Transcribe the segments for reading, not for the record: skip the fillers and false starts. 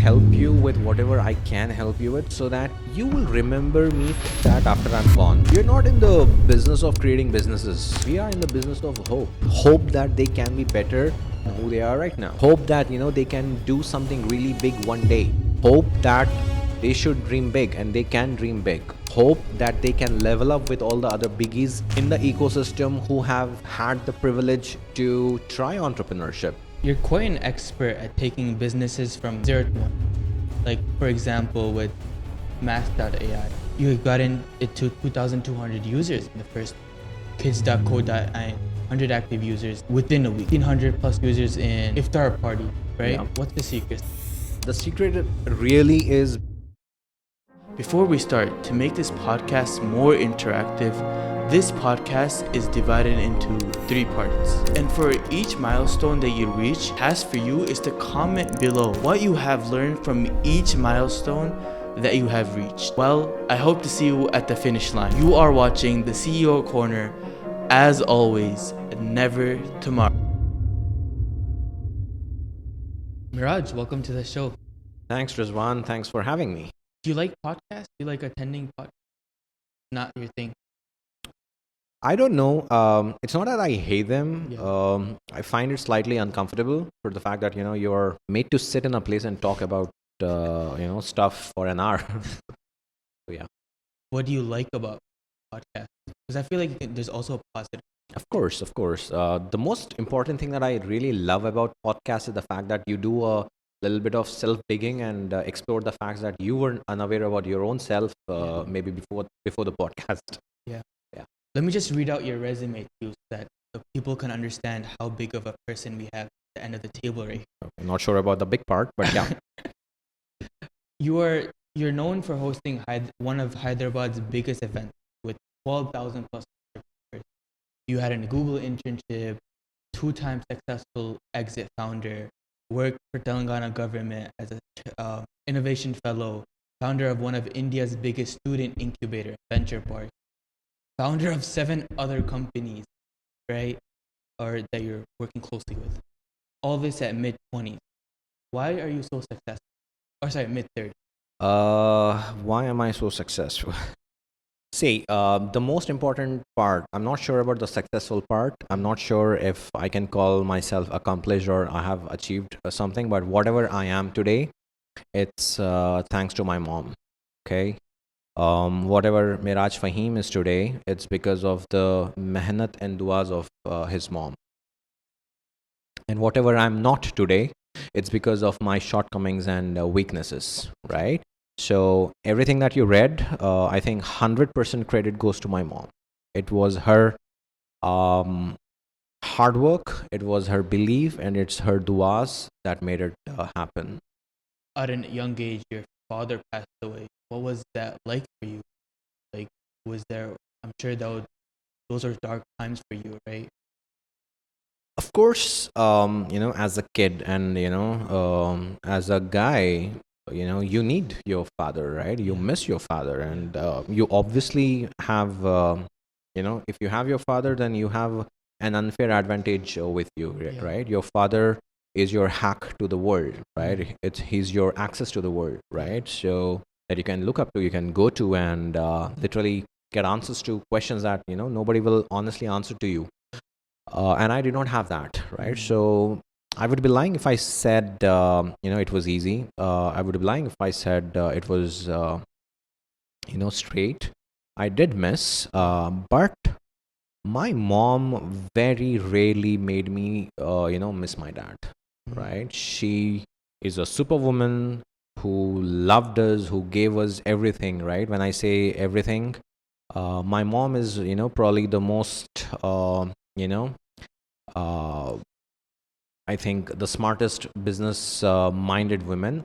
help you with whatever I can help you with so that you will remember me for that after I'm gone. We're not in the business of creating businesses. We are in the business of hope. Hope that they can be better than who they are right now. Hope that, they can do something really big one day. Hope that they should dream big and they can dream big. Hope that they can level up with all the other biggies in the ecosystem who have had the privilege to try entrepreneurship. You're quite an expert at taking businesses from 0 to 1. Like, for example, with Math.ai, you got it to 2,200 users in the first kids.co.in, 100 active users within a week, 1,500 plus users in Iftar Party, right? Yeah. What's the secret? The secret really is. Before we start, to make this podcast more interactive, this podcast is divided into 3 parts. And for each milestone that you reach, task for you is to comment below what you have learned from each milestone that you have reached. Well, I hope to see you at the finish line. You are watching the CEO Corner. As always, never tomorrow. Miraj, welcome to the show. Thanks, Rizwan. Thanks for having me. Do you like podcasts? Do you like attending podcasts? Not your thing. I don't know. It's not that I hate them. Yeah. I find it slightly uncomfortable for the fact that you're made to sit in a place and talk about stuff for an hour. So yeah. What do you like about podcasts? Because I feel like there's also a positive. Of course, of course. The most important thing that I really love about podcasts is the fact that you do a little bit of self-digging and explore the facts that you were unaware about your own self, maybe before the podcast. Yeah. Yeah. Let me just read out your resume to you so that the people can understand how big of a person we have at the end of the table right here. I'm not sure about the big part, but yeah. You're known for hosting one of Hyderabad's biggest events with 12,000 plus entrepreneurs. You had a Google internship, 2-time successful exit founder, worked for Telangana government as a innovation fellow, founder of one of India's biggest student incubator, Venture Park, founder of 7 other companies, right? Or that you're working closely with. All this at mid-20s. Why are you so successful? Or sorry, mid-30s. Why am I so successful? See, the most important part, I'm not sure about the successful part. I'm not sure if I can call myself accomplished or I have achieved something, but whatever I am today, it's thanks to my mom. Okay. Whatever Meraj Faheem is today, it's because of the mehnat and duas of his mom. And whatever I'm not today, it's because of my shortcomings and weaknesses, right? So everything that you read, I think 100% credit goes to my mom. It was her hard work, it was her belief, and it's her duas that made it happen. At a young age, your father passed away. What was that like for you? Like, was there? I'm sure those are dark times for you, right? Of course, as a kid and as a guy, you need your father, right? You miss your father, and you obviously have, if you have your father, then you have an unfair advantage with you, right? Your father is your hack to the world, right? He's your access to the world, right? So that you can look up to, you can go to, and literally get answers to questions that nobody will honestly answer to you. And I did not have that, right? So I would be lying if I said, it was easy. I would be lying if I said it was, straight. I did miss, but my mom very rarely made me, miss my dad, right? She is a superwoman who loved us, who gave us everything, right? When I say everything, my mom is, probably the most, I think the smartest business minded women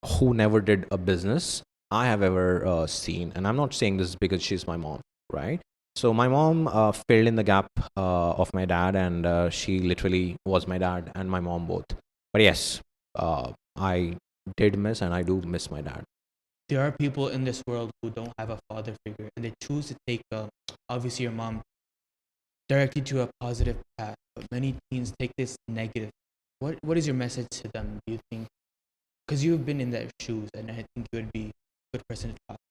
who never did a business I have ever seen. And I'm not saying this because she's my mom, right? So my mom filled in the gap of my dad, and she literally was my dad and my mom both. But yes, I did miss and I do miss my dad. There are people in this world who don't have a father figure, and they choose to take, obviously, your mom directly to a positive path. But many teens take this negative. What is your message to them? Do you think Because you've been in their shoes, and I think you would be a good person to talk to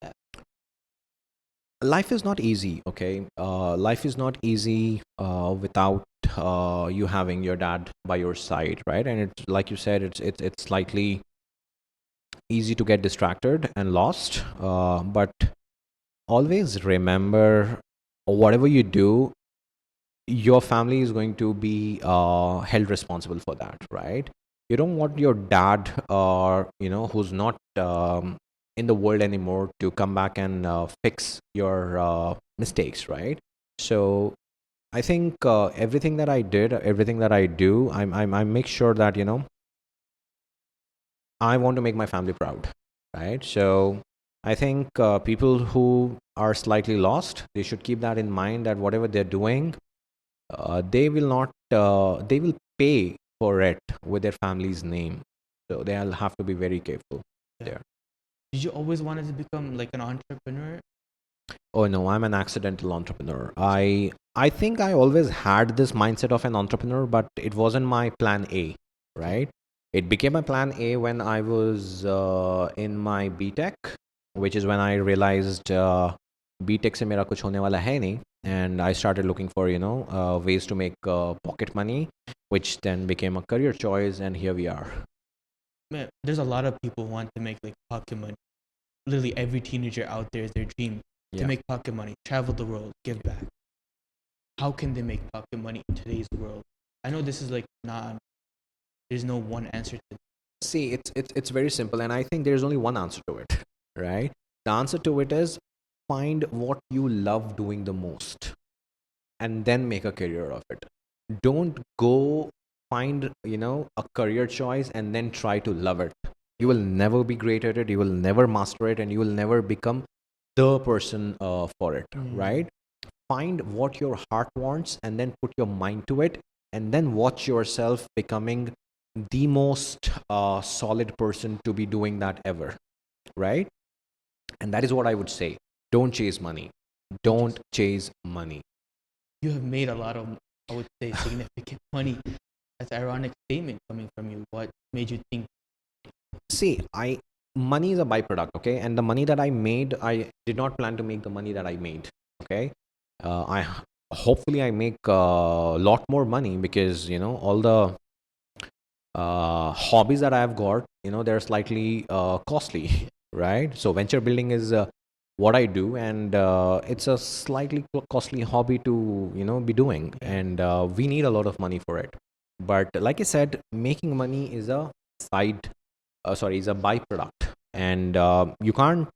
that. Life is not easy, okay? Life is not easy without you having your dad by your side, right? And it's like you said, it's slightly easy to get distracted and lost, but always remember, whatever you do, your family is going to be held responsible for that, right? You don't want your dad, who's not in the world anymore, to come back and fix your mistakes, right? So I think everything that I did, everything that I do, I make sure that I want to make my family proud, right? So I think people who are slightly lost, they should keep that in mind, that whatever they're doing, they will pay for it with their family's name. So they'll have to be very careful Yeah. there. Did you always wanted to become like an entrepreneur? Oh no, I'm an accidental entrepreneur. I think I always had this mindset of an entrepreneur, but it wasn't my plan A, right? It became a plan A when I was in my BTech, which is when I realized BTech se mera kuch hone wala hai nahi, and I started looking for ways to make pocket money, which then became a career choice, and here we are. Man, there's a lot of people who want to make like pocket money. Literally every teenager out there is their dream to Yeah. make pocket money, travel the world, give back. How can they make pocket money in today's world? I know this is like not. There's no one answer to. See, it's very simple, and I think there's only one answer to it, right? The answer to it is, find what you love doing the most, and then make a career of it. Don't go find a career choice and then try to love it. You will never be great at it. You will never master it, and you will never become the person for it, right? Find what your heart wants, and then put your mind to it, and then watch yourself becoming the most solid person to be doing that ever, right? And that is what I would say. Don't chase money. Don't chase money. You have made a lot of, I would say, significant money. That's an ironic statement coming from you. What made you think? See, I money is a byproduct, okay? And the money that I made, I did not plan to make the money that I made, okay? I hopefully I make a lot more money, because all the hobbies that I've got, they're slightly costly, right? So venture building is what I do, and it's a slightly costly hobby to be doing, and we need a lot of money for it. But like I said, making money is a side, is a byproduct, and you can't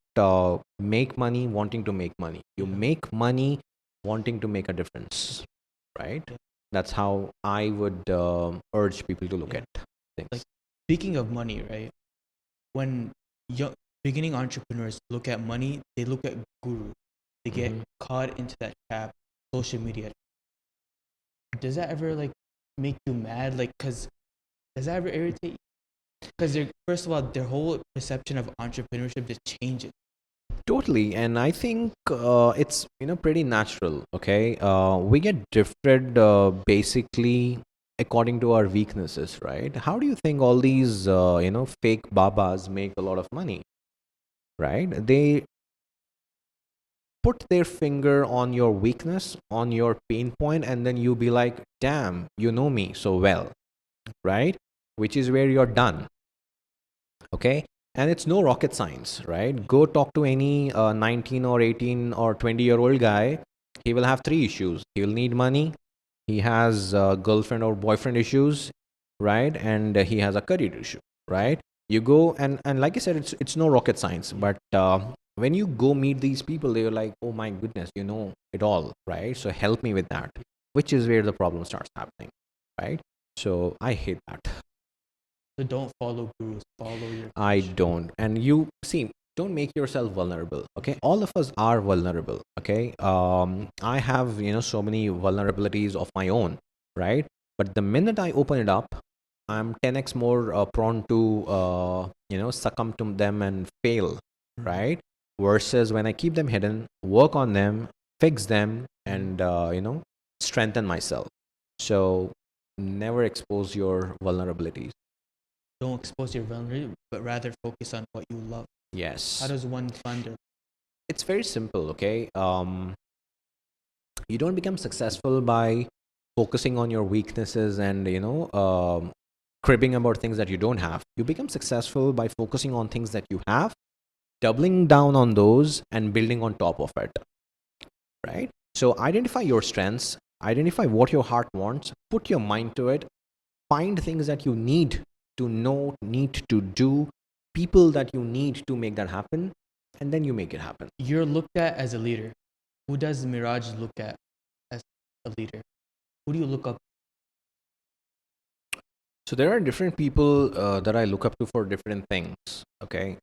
make money wanting to make money. You make money wanting to make a difference, right? That's how I would urge people to look at things. Like, speaking of money, right? When young beginning entrepreneurs look at money, they look at gurus. They get caught into that trap, social media. Does that ever like make you mad? Like, cause does that ever irritate you? Because first of all, their whole perception of entrepreneurship just changes. Totally, and I think it's pretty natural. Okay, we get drifted basically according to our weaknesses, right? How do you think all these fake babas make a lot of money, right? They put their finger on your weakness, on your pain point, and then you be like, damn, you know me so well, right? Which is where you're done. Okay, and it's no rocket science, right? Go talk to any 19 or 18 or 20-year-old guy. He will have three issues. He will need money, he has girlfriend or boyfriend issues, right? And he has a career issue, right? You go, and like I said, it's no rocket science, but when you go meet these people, they're like, oh my goodness, you know it all, right? So help me with that, which is where the problem starts happening, right? So I hate that. So don't follow gurus. Follow your. I don't. And you see, don't make yourself vulnerable. Okay. All of us are vulnerable. Okay. I have, so many vulnerabilities of my own, right? But the minute I open it up, I'm 10x more prone to, succumb to them and fail, right? Versus when I keep them hidden, work on them, fix them, and, strengthen myself. So never expose your vulnerabilities. don't expose your vulnerability, but rather focus on what you love. Yes. How does one fund their? It's very simple, okay? You don't become successful by focusing on your weaknesses and, cribbing about things that you don't have. You become successful by focusing on things that you have, doubling down on those, and building on top of it, right? So identify your strengths, identify what your heart wants, put your mind to it, find things that you need to know, need to do, people that you need to make that happen, and then you make it happen. You're looked at as a leader. Who does Miraj look at as a leader? Who do you look up? So there are different people that I look up to for different things. Okay.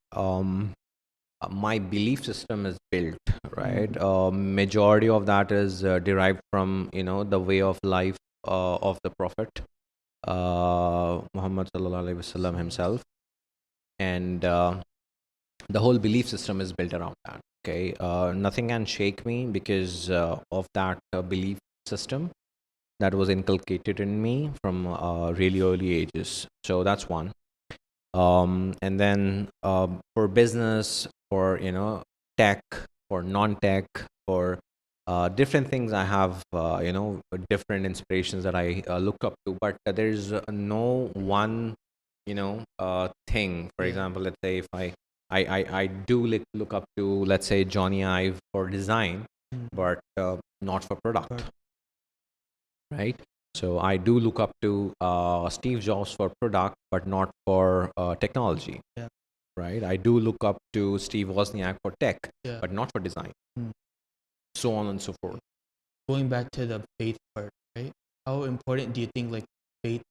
My belief system is built, right? Majority of that is derived from the way of life of the Prophet Muhammad sallallahu alaihi wasallam himself, and the whole belief system is built around that. Okay, nothing can shake me because of that belief system that was inculcated in me from really early ages. So that's one. And then for business, for tech, for non-tech, for different things, I have different inspirations that I look up to. But there's no one thing. For Yeah. example, let's say if I do look up to, let's say, Johnny Ive for design, but not for product, right? So I do look up to Steve Jobs for product, but not for technology, Yeah. right? I do look up to Steve Wozniak for tech, Yeah. but not for design, so on and so forth. Going back to the faith part, right? How important do you think like faith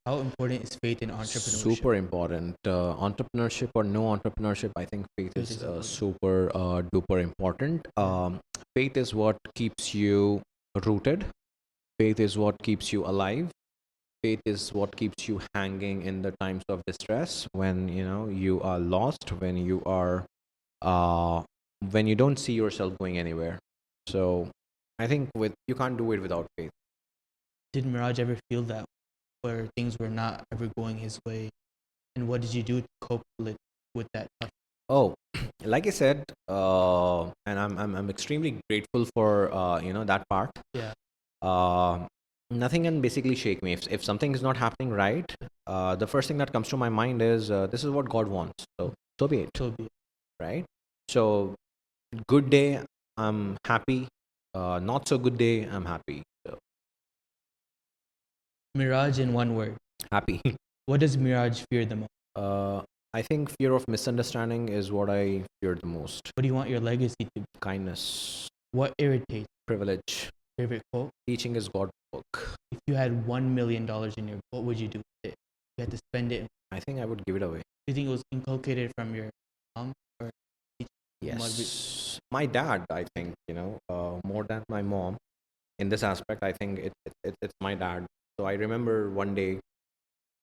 how important is faith in entrepreneurship? Super important. Entrepreneurship or no entrepreneurship, I think faith Faith is is important. super duper important. Yeah. Faith is what keeps you rooted. Faith is what keeps you alive. Faith is what keeps you hanging in the times of distress, when you are lost, uh, when you don't see yourself going anywhere. So I think you can't do it without faith. Did Miraj ever feel that where things were not ever going his way? And what did you do to cope with that? Oh, like I said, and I'm extremely grateful for that part. Yeah. Uh, Nothing can basically shake me. If something is not happening right, the first thing that comes to my mind is this is what God wants. So be it, So be it. right? So good day, I'm happy. Not so good day, I'm happy. So Miraj, in one word, happy. what does Miraj fear the most? uh, I think fear of misunderstanding is what I fear the most. What do you want your legacy to be? Kindness, What irritates? privilege. Favorite quote? Teaching is God's work. If you had $1 million in your, what would you do with it? You had to spend it. I think I would give it away. Do you think it was inculcated from your mom or teacher? Yes, my dad. I think more than my mom in this aspect. I think it's my dad. So I remember one day,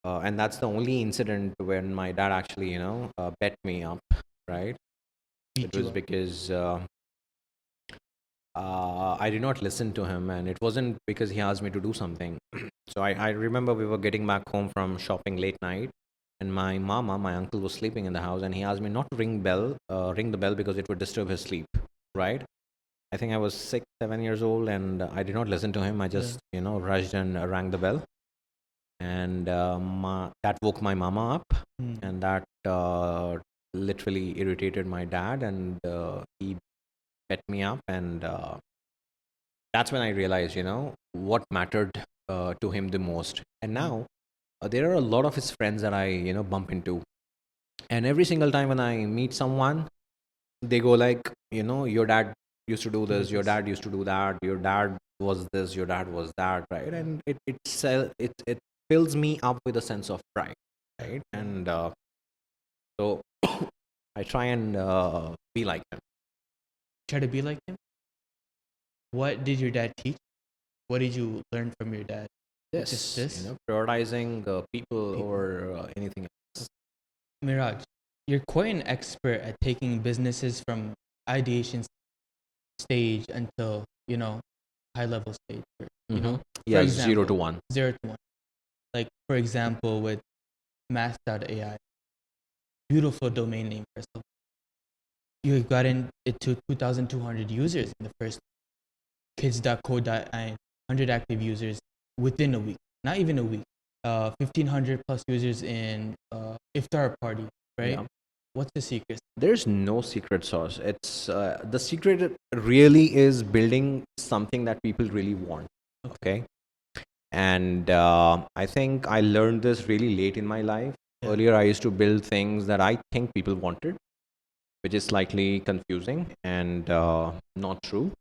and that's the only incident when my dad actually bet me up. Right? Beat It you was up? because I did not listen to him, and it wasn't because he asked me to do something. So I remember we were getting back home from shopping late night, and my uncle was sleeping in the house, and he asked me not to ring the bell because it would disturb his sleep. Right? I think I was 6, 7 years old, and I did not listen to him. I just rushed and rang the bell, and that woke my mama up, and that literally irritated my dad, and he bet me up, and that's when I realized, what mattered to him the most. And now there are a lot of his friends that I, bump into, and every single time when I meet someone, they go like, your dad used to do this, your dad used to do that, your dad was this, your dad was that, right? And it fills me up with a sense of pride, right? And so I try and be like him. Try to be like him? What did your dad teach? What did you learn from your dad? Just this? Prioritizing people over anything else. Miraj, you're quite an expert at taking businesses from ideation stage until, high level stage. For Yeah, example, 0 to 1. 0 to 1. Like, for example, with math.ai, beautiful domain name, first of all. You've gotten it to 2,200 users in the first kids.co.in, 100 active users within a week, not even a week. 1,500 plus users in iftar party, right? Yeah. What's the secret? There's no secret sauce. It's the secret really is building something that people really want. Okay. And I think I learned this really late in my life. Yeah. Earlier, I used to build things that I think people wanted, which is slightly confusing and not true.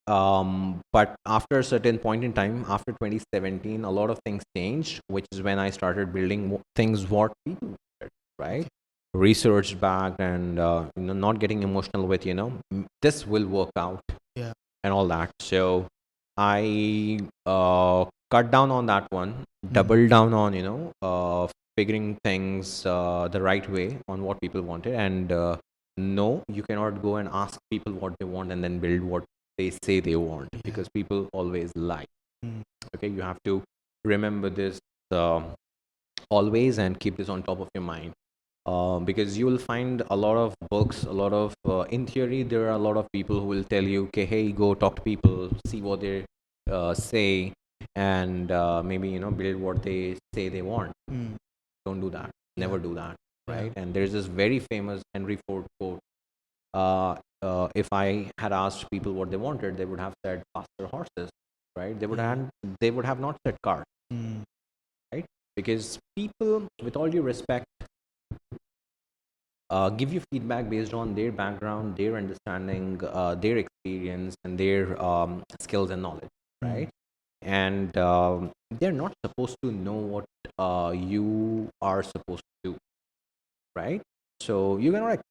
But after a certain point in time, after 2017, a lot of things changed, which is when I started building things what people wanted, right? Research back and not getting emotional with this will work out, Yeah. and all that. So I cut down on that one, double down on figuring things the right way on what people wanted, and no, you cannot go and ask people what they want and then build what they say they want, because people always lie. Okay, you have to remember this always and keep this on top of your mind. Because you will find a lot of books, a lot of, in theory, there are a lot of people who will tell you, okay, hey, go talk to people, see what they say, and maybe, build what they say they want. Don't do that. Never do that, right? And there's this very famous Henry Ford quote. If I had asked people what they wanted, they would have said faster horses, right? They would have not said cars, right? Because people, with all due respect, give you feedback based on their background, their understanding, their experience, and their skills and knowledge, right? And they're not supposed to know what you are supposed to do, right? So you cannot,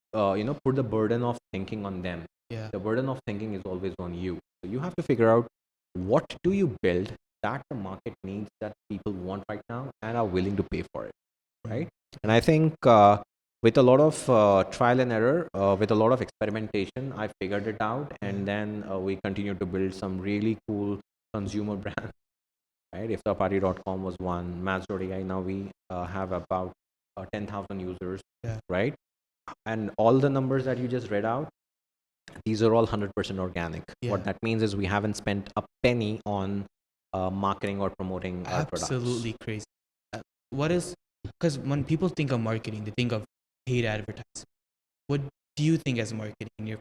put the burden of thinking on them. Yeah. The burden of thinking is always on you. So you have to figure out what do you build that the market needs, that people want right now and are willing to pay for it, right? And I think with a lot of trial and error, with a lot of experimentation, I figured it out, and then we continued to build some really cool consumer brands, right? Iftarparty.com was one, Match.ai. Now we have about 10,000 users, right? And all the numbers that you just read out, these are all 100% organic. What that means is we haven't spent a penny on marketing or promoting our products. Absolutely crazy. What is, because when people think of marketing, they think of paid advertising. What do you think as marketing in your?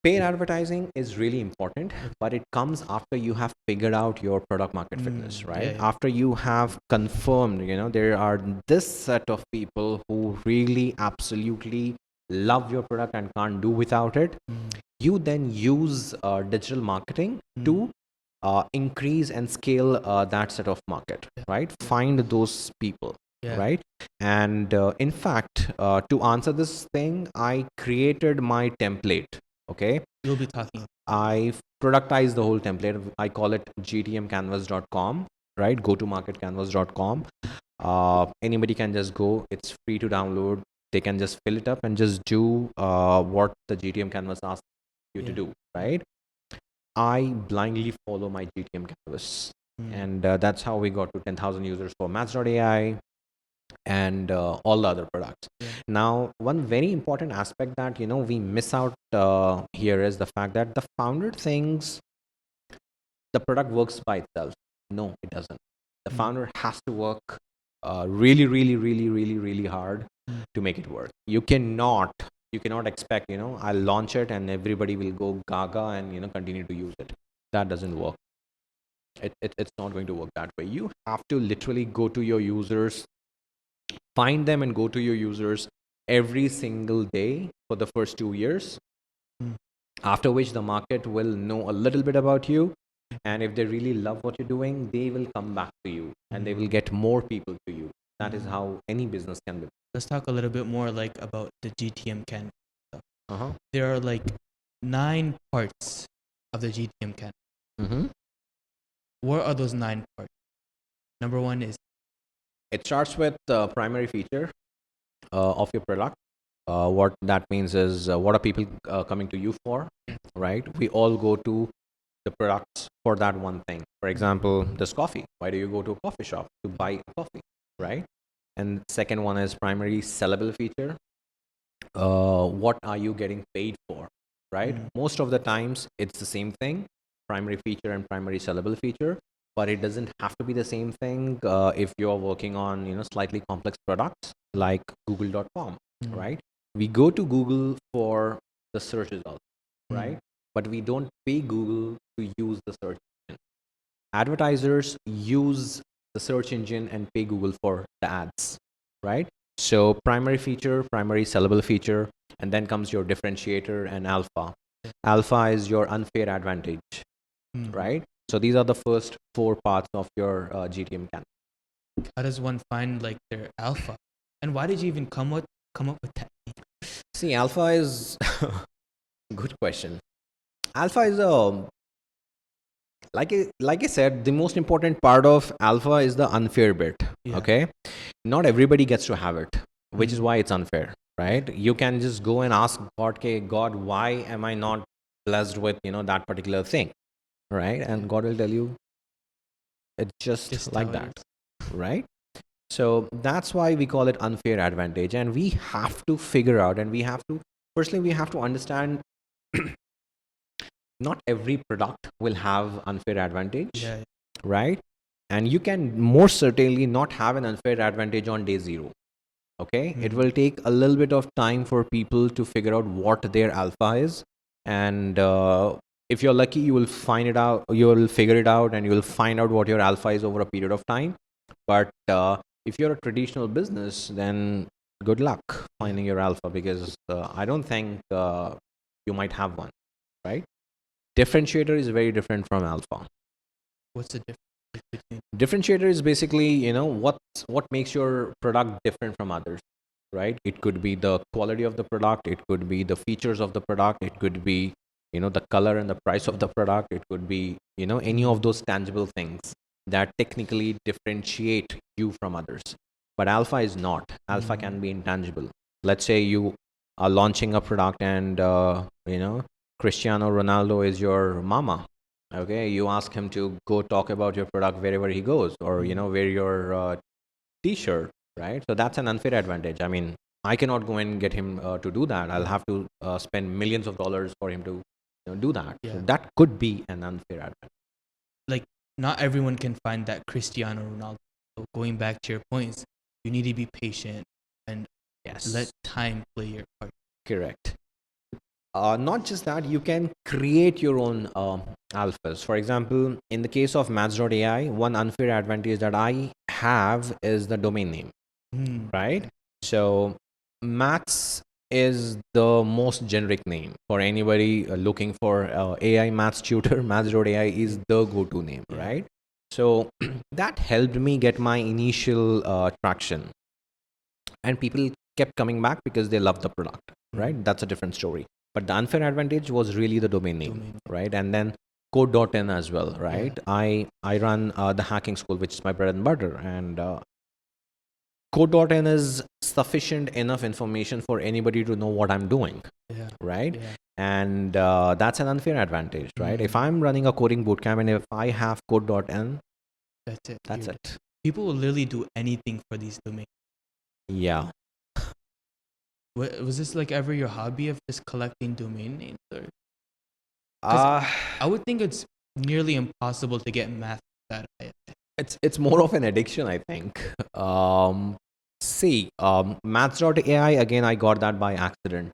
Paid advertising is really important, but it comes after you have figured out your product market fitness, right? After you have confirmed, there are this set of people who really absolutely love your product and can't do without it. You then use digital marketing to increase and scale that set of market, right? Find those people, right? And in fact, to answer this thing, I created my template. Okay. You'll be talking. I productize the whole template. I call it gtmcanvas.com, right? Go to marketcanvas.com. Anybody can just go. It's free to download. They can just fill it up and just do what the GTM canvas asks you to do, right? I blindly follow my GTM canvas. And that's how we got to 10,000 users for Match.ai and all the other products. Now, one very important aspect that we miss out here is the fact that the founder thinks the product works by itself. No, it doesn't. The founder has to work really, really, really, really, really hard to make it work. You cannot expect I'll launch it and everybody will go gaga and continue to use it. That doesn't work. It's not going to work that way. You have to literally go to your users, find them and go to your users every single day for the first 2 years, after which the market will know a little bit about you, and if they really love what you're doing, they will come back to you and they will get more people to you. That is how any business can be. Let's talk a little bit more about the GTM canvas. There are 9 parts of the GTM canvas. What are those 9 parts? Number 1 is, it starts with the primary feature of your product. What that means is what are people coming to you for, right? We all go to the products for that one thing. For example, this coffee. Why do you go to a coffee shop? To buy a coffee, right? And second one is primary sellable feature. What are you getting paid for, right? Most of the times it's the same thing, primary feature and primary sellable feature, but it doesn't have to be the same thing if you're working on slightly complex products like google.com, right? We go to Google for the search results, right? But we don't pay Google to use the search engine. Advertisers use the search engine and pay Google for the ads, right? So primary feature, primary sellable feature, and then comes your differentiator and alpha. Alpha is your unfair advantage, right? So these are the first four parts of your GTM mechanic. How does one find like their alpha? And why did you even come up with that? See, alpha is good question. Alpha is a like I said, the most important part of alpha is the unfair bit. Yeah. Okay, not everybody gets to have it, which is why it's unfair, right? You can just go and ask God, okay, God, why am I not blessed with that particular thing, right? And God will tell you it's just like that, right? So that's why we call it unfair advantage, and we have to figure out, and we have to understand not every product will have unfair advantage, right? And you can most certainly not have an unfair advantage on day zero. Okay, it will take a little bit of time for people to figure out what their alpha is, and if you're lucky, you will find it out. You will figure it out, and you will find out what your alpha is over a period of time. But if you're a traditional business, then good luck finding your alpha, because I don't think you might have one, right? Differentiator is very different from alpha. What's the difference between? Differentiator is basically what makes your product different from others, right? It could be the quality of the product, it could be the features of the product, it could be the color and the price of the product, it could be any of those tangible things that technically differentiate you from others. But alpha is not. Alpha can be intangible. Let's say you are launching a product, and Cristiano Ronaldo is your mama. Okay, you ask him to go talk about your product wherever he goes, or wear your t-shirt, right? So that's an unfair advantage. I mean, I cannot go and get him to do that. I'll have to spend millions of dollars for him to do that. So that could be an unfair advantage. Like, not everyone can find that Cristiano Ronaldo. So going back to your points, you need to be patient and let time play your part. Correct. Not just that, you can create your own alphas. For example, in the case of maths.ai, one unfair advantage that I have is the domain name, right? So maths is the most generic name for anybody looking for AI maths tutor. Maths.ai is the go-to name, right? So that helped me get my initial traction, and people kept coming back because they loved the product, right? That's a different story. But the unfair advantage was really the domain name, right? And then code.in as well, right? I run the hacking school, which is my bread and butter, and code.in is sufficient enough information for anybody to know what I'm doing, right? And that's an unfair advantage, right? If I'm running a coding bootcamp and if I have code.in, that's it. People will literally do anything for these domains. Yeah. Was this like ever your hobby of just collecting domain names? Or? I would think it's nearly impossible to get math that high. It's more of an addiction, I think. Maths.ai, again, I got that by accident.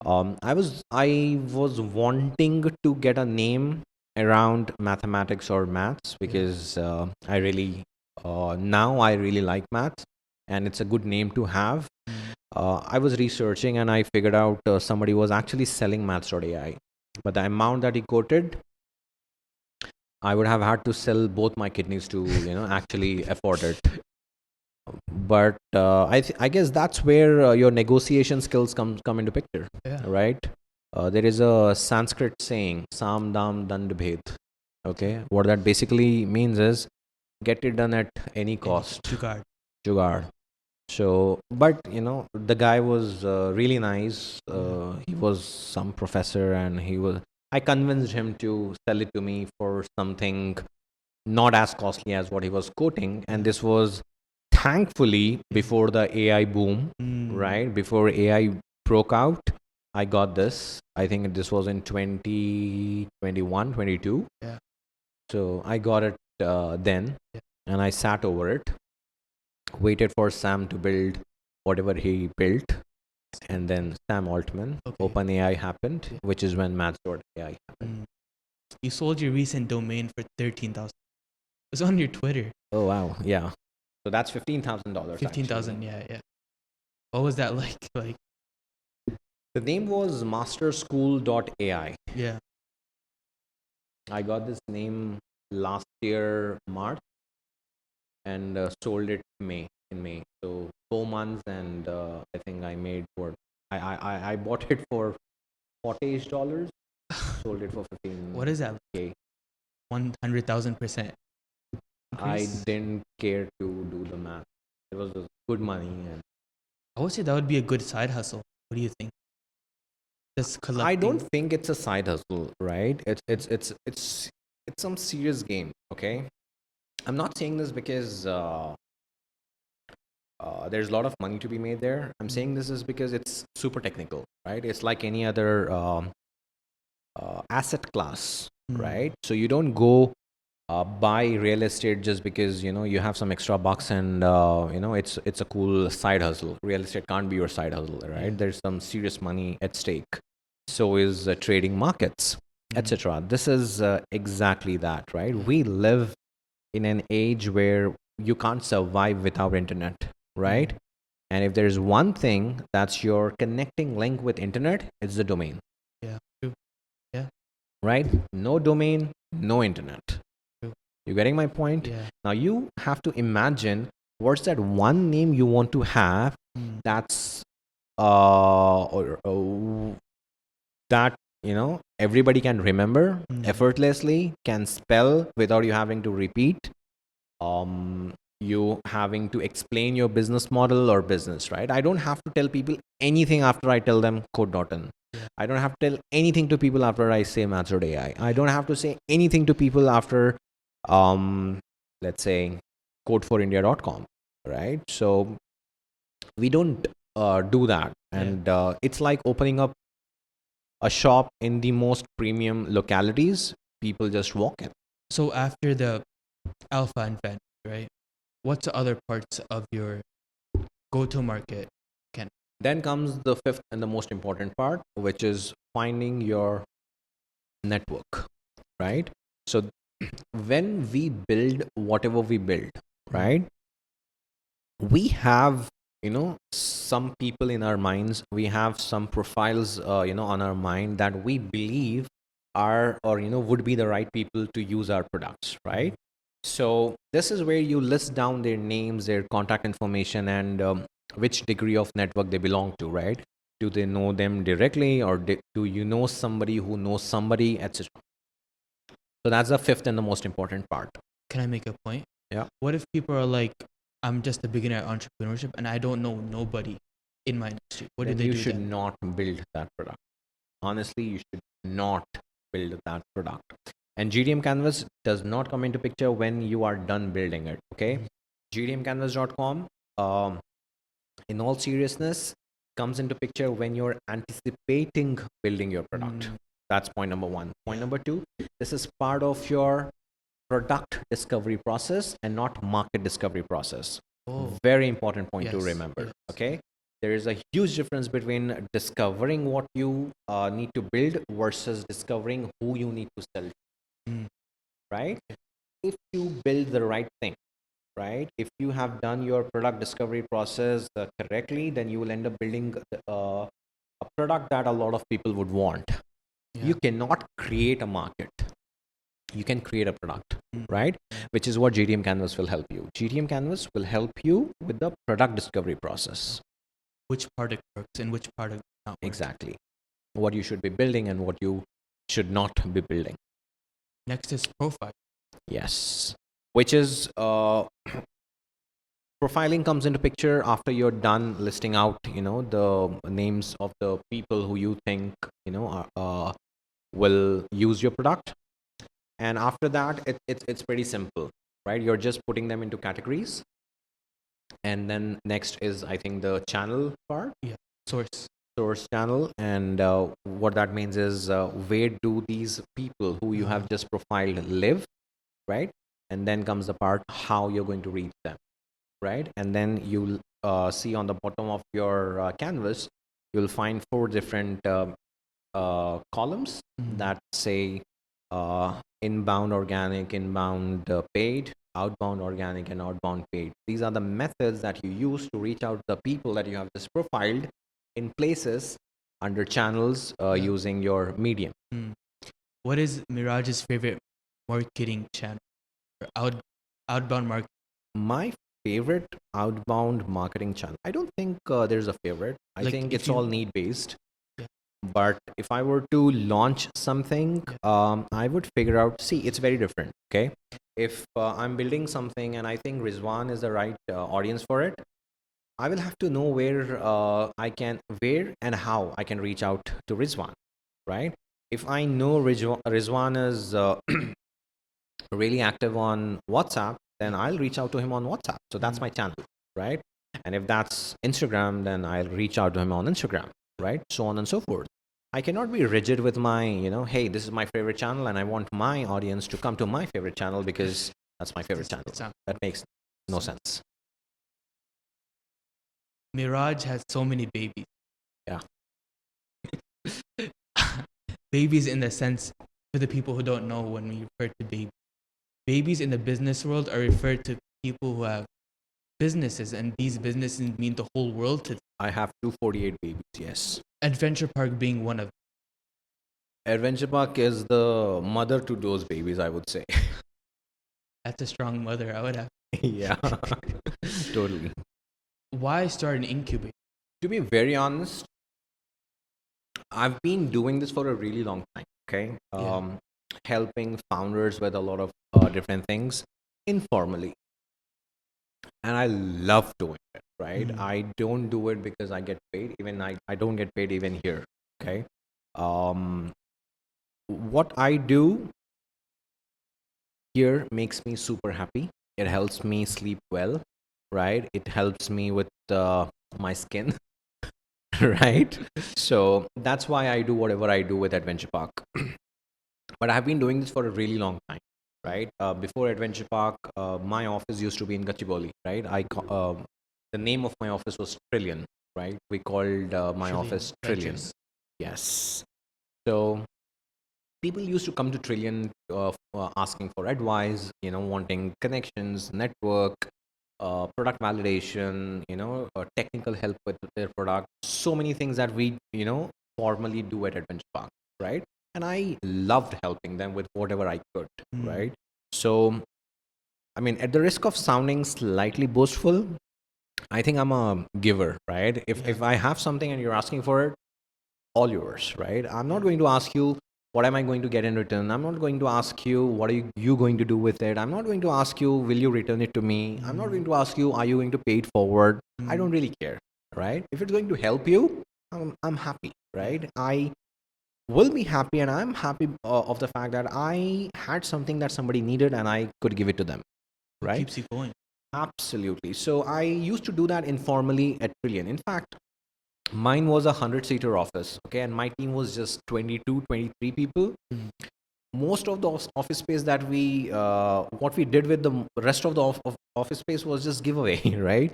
I was wanting to get a name around mathematics or maths, because I really now I really like maths, and it's a good name to have. I was researching and I figured out somebody was actually selling maths.ai, but the amount that he quoted, I would have had to sell both my kidneys to actually afford it. But I guess that's where your negotiation skills come into picture, right? There is a Sanskrit saying, Sam Dam Dand Bhed. Okay, what that basically means is get it done at any cost. Jugaad. So, but the guy was really nice. He was some professor, and I convinced him to sell it to me for something not as costly as what he was quoting. And this was thankfully before the AI boom, right? Before AI broke out, I got this. I think this was in 2021, 22. Yeah. So I got it then, Yeah. and I sat over it, waited for Sam to build whatever he built, and then Sam Altman, Okay. OpenAI happened, Yeah. which is when Maths.ai happened. You sold your recent domain for 13,000. It was on your Twitter. Oh wow, yeah. So that's $15,000. 15,000. Yeah, yeah. What was that like? Like, The name was masterschool.ai. yeah. I got this name last year, March, and sold it in May. So 4 months, and I think I made for I bought it for $40-ish, sold it for 15. What is that? K. 100,000% I increase? didn't care to do the math. It was just good money, and I would say that would be a good side hustle. What do you think? Just I don't collecting. think it's a side hustle, right? It's some serious game. Okay, I'm not saying this because there's a lot of money to be made there. I'm saying this is because it's super technical, right? It's like any other asset class, right? So you don't go buy real estate just because you have some extra bucks, and it's a cool side hustle. Real estate can't be your side hustle, right? There's some serious money at stake. So is trading markets, etc. This is exactly that, right? We live in an age where you can't survive without internet, right? And if there's one thing that's your connecting link with internet, it's the domain. Yeah. True. Yeah. Right? No domain, no internet. True. You getting my point? Yeah. Now you have to imagine what's that one name you want to have that's that everybody can remember effortlessly, can spell without you having to repeat, you having to explain your business model or business, right? I don't have to tell people anything after I tell them code.in. I don't have to tell anything to people after I say Maths.ai. I don't have to say anything to people after let's say codeforindia.com, right? So we don't do that, and it's like opening up a shop in the most premium localities. People just walk in. So after the alpha and beta, right? What's the other parts of your go-to market? Then comes the fifth and the most important part, which is finding your network, right? So when we build whatever we build, right, we have some people in our minds, we have some profiles on our mind that we believe are, or would be the right people to use our products, right? So this is where you list down their names, their contact information, and which degree of network they belong to, right? Do they know them directly, or do you know somebody who knows somebody, etc.? So that's the fifth and the most important part. Can I make a point? Yeah. What if people are like, I'm just a beginner at entrepreneurship and I don't know nobody in my industry? What Then do they you do should then? not build that product. Honestly, you should not build that product. And GDM Canvas does not come into picture when you are done building it. Okay, gdmcanvas.com, in all seriousness, comes into picture when you're anticipating building your product. That's point number one. Point number two, this is part of your product discovery process and not market discovery process. Very important point to remember. Okay, there is a huge difference between discovering what you need to build versus discovering who you need to sell to. Right? If you build the right thing, right, if you have done your product discovery process correctly, then you will end up building a product that a lot of people would want. You cannot create a market, you can create a product, right? Which is what GTM Canvas will help you. GTM Canvas will help you with the product discovery process. Which product works and which product not work. Exactly. What you should be building and what you should not be building. Next is profile. Yes. Which is profiling comes into picture after you're done listing out, the names of the people who you think, will use your product. And after that, it's pretty simple, right? You're just putting them into categories. And then next is, I think, the channel part, Yeah. Source. source channel. And what that means is, where do these people who you have just profiled live, right? And then comes the part how you're going to reach them, right? And then you'll see on the bottom of your canvas, you'll find four different columns that say inbound organic, inbound paid, outbound organic, and outbound paid. These are the methods that you use to reach out to the people that you have just profiled in places under channels using your medium. What is Miraj's favorite marketing channel? Or outbound marketing. My favorite outbound marketing channel, I don't think there's a favorite. I Like, think if it's you- all need based. Yeah. But if I were to launch something, I would figure out, see, it's very different. Okay. If I'm building something and I think Rizwan is the right audience for it, I will have to know where and how I can reach out to Rizwan, right? If I know Rizwan is really active on WhatsApp, then I'll reach out to him on WhatsApp. So that's my channel, right? And if that's Instagram, then I'll reach out to him on Instagram, right? So on and so forth. I cannot be rigid with my, hey, this is my favorite channel and I want my audience to come to my favorite channel because that's my favorite channel. That makes no sense. Miraj has so many babies. Yeah. Babies in the sense, for the people who don't know, when we refer to babies in the business world are referred to people who have businesses, and these businesses mean the whole world to them. I have 248 babies, yes. Adventure Park being one of them. Adventure Park is the mother to those babies, I would say. That's a strong mother, I would have. Yeah, totally. Why start an incubator? To be very honest, I've been doing this for a really long time, okay? Helping founders with a lot of different things informally. And I love doing it, right? I don't do it because I get paid. Even I don't get paid even here, okay? What I do here makes me super happy. It helps me sleep well, right? It helps me with my skin, right? So that's why I do whatever I do with Adventure Park. But I've been doing this for a really long time, right? Before Adventure Park, my office used to be in Gachibowli, right? The name of my office was Trillion, right? We called my office Trillion. Ventures. Yes. So people used to come to Trillion asking for advice, wanting connections, network, product validation, technical help with their product. So many things that we, formally do at Adventure Park, right? And I loved helping them with whatever I could, right? So, I mean, at the risk of sounding slightly boastful, I think I'm a giver, right? If I have something and you're asking for it, all yours, right? I'm not going to ask you, what am I going to get in return? I'm not going to ask you, what are you going to do with it? I'm not going to ask you, will you return it to me? I'm not going to ask you, are you going to pay it forward? I don't really care, right? If it's going to help you, I'm happy, right? I will be happy, and I'm happy of the fact that I had something that somebody needed and I could give it to them, right? Keeps you going. Absolutely. So I used to do that informally at Trillion. In fact, mine was a 100-seater office, okay, and my team was just 22, 23 people. Most of the office space that what we did with the rest of the office space was just giveaway, right?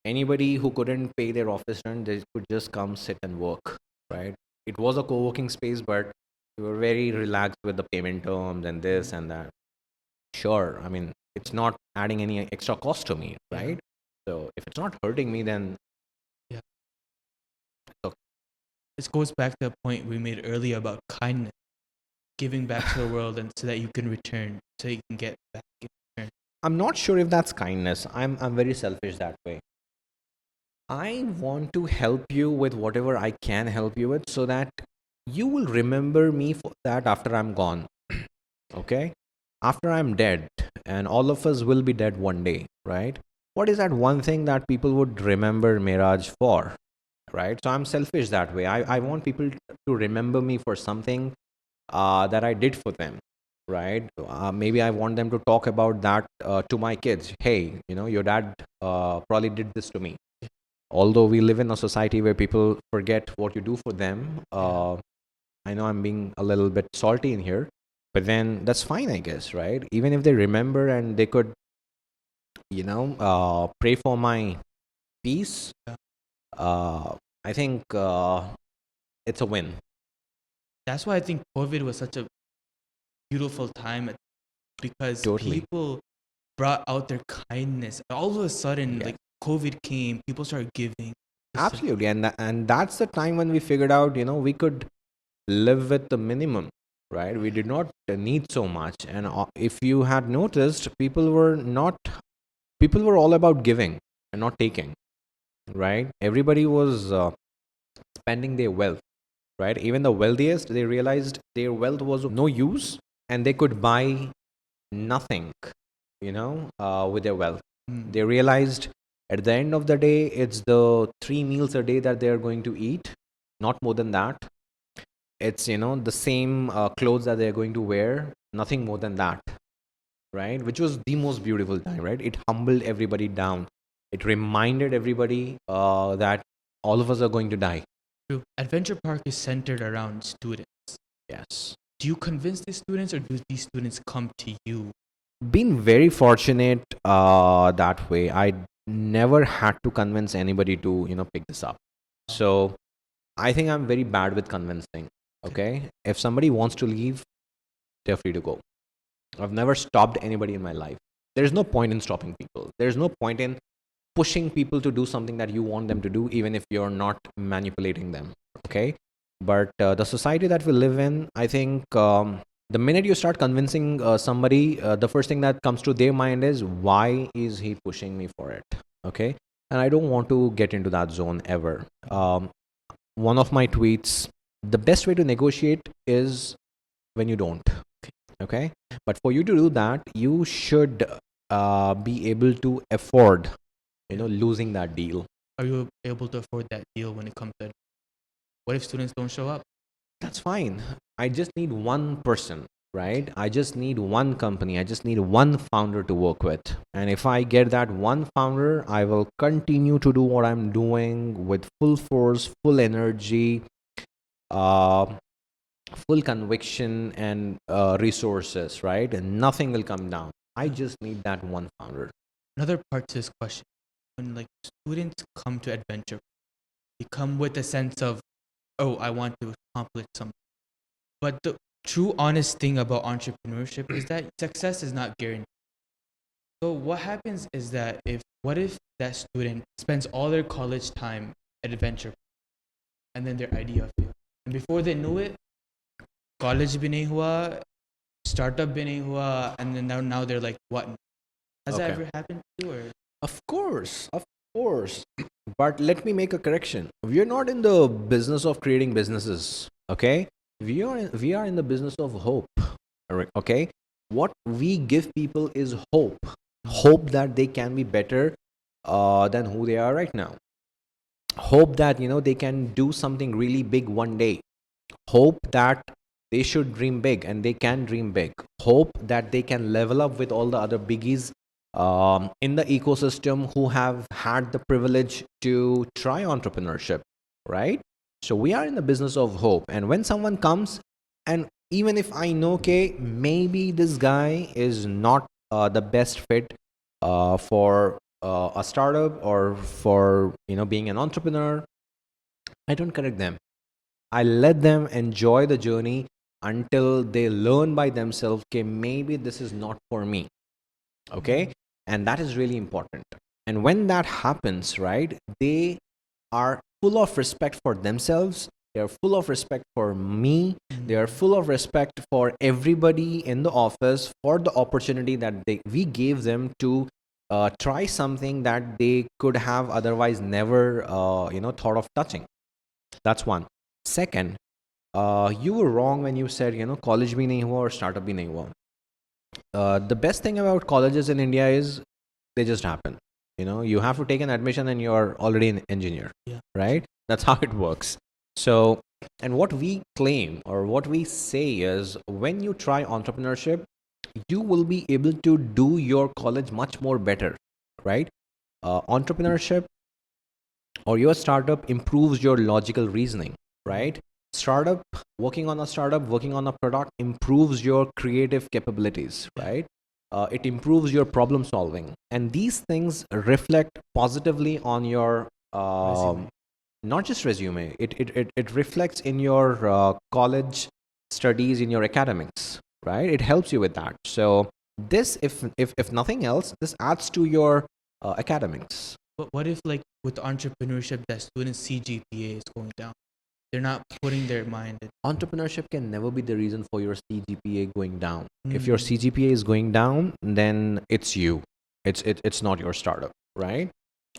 Anybody who couldn't pay their office rent, they could just come sit and work, right? It was a co-working space, but we were very relaxed with the payment terms and this and that. Sure, I mean, it's not adding any extra cost to me, right? So if it's not hurting me, then This goes back to a point we made earlier about kindness, giving back to the world, and so that you can return, so you can get back in return. I'm not sure if that's kindness. I'm very selfish that way. I want to help you with whatever I can help you with so that you will remember me for that after I'm gone. Okay? After I'm dead, and all of us will be dead one day, right? What is that one thing that people would remember Miraj for? Right? So I'm selfish that way. I want people to remember me for something that I did for them, right? Maybe I want them to talk about that to my kids. Hey, your dad probably did this to me. Although we live in a society where people forget what you do for them, I know I'm being a little bit salty in here, but then that's fine, I guess, right? Even if they remember and they could, pray for my peace, uh, I think it's a win. That's why I think COVID was such a beautiful time because Totally. people brought out their kindness. All of a sudden, Yeah. like COVID came, people started giving. Absolutely. And that's the time when we figured out, we could live with the minimum, right? We did not need so much. And if you had noticed, people were all about giving and not taking, right? Everybody was spending their wealth, right? Even the wealthiest, they realized their wealth was of no use and they could buy nothing, with their wealth. They realized at the end of the day, it's the 3 meals a day that they're going to eat, not more than that. It's, the same clothes that they're going to wear, nothing more than that, right? Which was the most beautiful time, right? It humbled everybody down. It reminded everybody that all of us are going to die. True. Adventure Park is centered around students. Yes. Do you convince these students or do these students come to you? Been very fortunate that way. I never had to convince anybody to, pick this up. So I think I'm very bad with convincing. Okay. If somebody wants to leave, they're free to go. I've never stopped anybody in my life. There's no point in stopping people. There's no point in pushing people to do something that you want them to do, even if you're not manipulating them. Okay. But the society that we live in, I think the minute you start convincing somebody, the first thing that comes to their mind is, why is he pushing me for it? Okay. And I don't want to get into that zone ever. One of my tweets, the best way to negotiate is when you don't. Okay. But for you to do that, you should be able to afford, losing that deal. Are you able to afford that deal when it comes to what if students don't show up? That's fine. I just need one person, right? I just need one company. I just need one founder to work with. And if I get that one founder, I will continue to do what I'm doing with full force, full energy, uh, full conviction, and resources, right? And nothing will come down. I just need that one founder. Another part to this question, when like students come to Adventure, they come with a sense of, oh, I want to accomplish something. But the true honest thing about entrepreneurship is that success is not guaranteed. So what happens is that what if that student spends all their college time at Adventure and then their idea fails? And before they know it, college bhi nahi hua, startup bhi nahi hua, and then now they're like, what? Has that Okay. ever happened to you? Or Of course, of course. But let me make a correction. We are not in the business of creating businesses, okay? We are in the business of hope, okay? What we give people is hope, hope that they can be better than who they are right now. Hope that they can do something really big one day. Hope that they should dream big and they can dream big. Hope that they can level up with all the other biggies in the ecosystem who have had the privilege to try entrepreneurship, right? So we are in the business of hope. And when someone comes, and even if I know, okay, maybe this guy is not the best fit for a startup or for being an entrepreneur, I don't correct them. I let them enjoy the journey until they learn by themselves, okay, maybe this is not for me. Okay. And that is really important. And when that happens, right, they are full of respect for themselves. They are full of respect for me. They are full of respect for everybody in the office for the opportunity that we gave them to try something that they could have otherwise never, thought of touching. That's one. Second, you were wrong when you said, college bhi nahi hua or startup bhi nahi hua. The best thing about colleges in India is they just happen. You have to take an admission and you're already an engineer, yeah, right? That's how it works. So And what we claim or what we say is when you try entrepreneurship, you will be able to do your college much more better, right? Entrepreneurship or your startup improves your logical reasoning, right? Startup, working on a product improves your creative capabilities, right? It improves your problem solving, and these things reflect positively on your Resume. not just resume. It reflects in your college studies, in your academics, right? It helps you with that. So this, if nothing else, this adds to your academics. But what if, like, with entrepreneurship, that students' CGPA is going down? They're not putting their mind in. Entrepreneurship can never be the reason for your CGPA going down. If your Mm. CGPA is going down, then it's you. It's not your startup, right?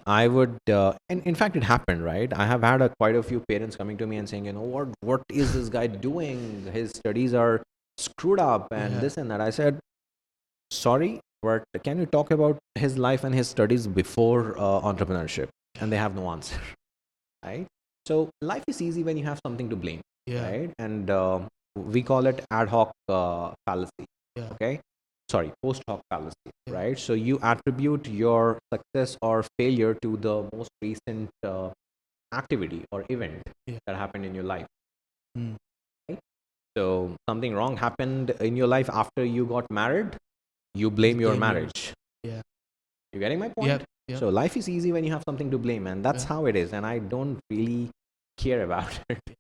I would, and in fact, it happened, right? I have had quite a few parents coming to me and saying, what is this guy doing? His studies are screwed up and Yeah. this and that. I said, sorry, but can you talk about his life and his studies before entrepreneurship? And they have no answer, right? So life is easy when you have something to blame, Yeah. right? And we call it ad hoc fallacy, Yeah. okay? Sorry, post hoc fallacy, Yeah. right? So you attribute your success or failure to the most recent activity or event Yeah. that happened in your life. Mm. Right? So something wrong happened in your life after you got married, you Just blame your blame your. marriage. Yeah. You getting my Yep. point? Yep. So life is easy when you have something to blame, and that's Yeah. how it is. And I don't really care about it.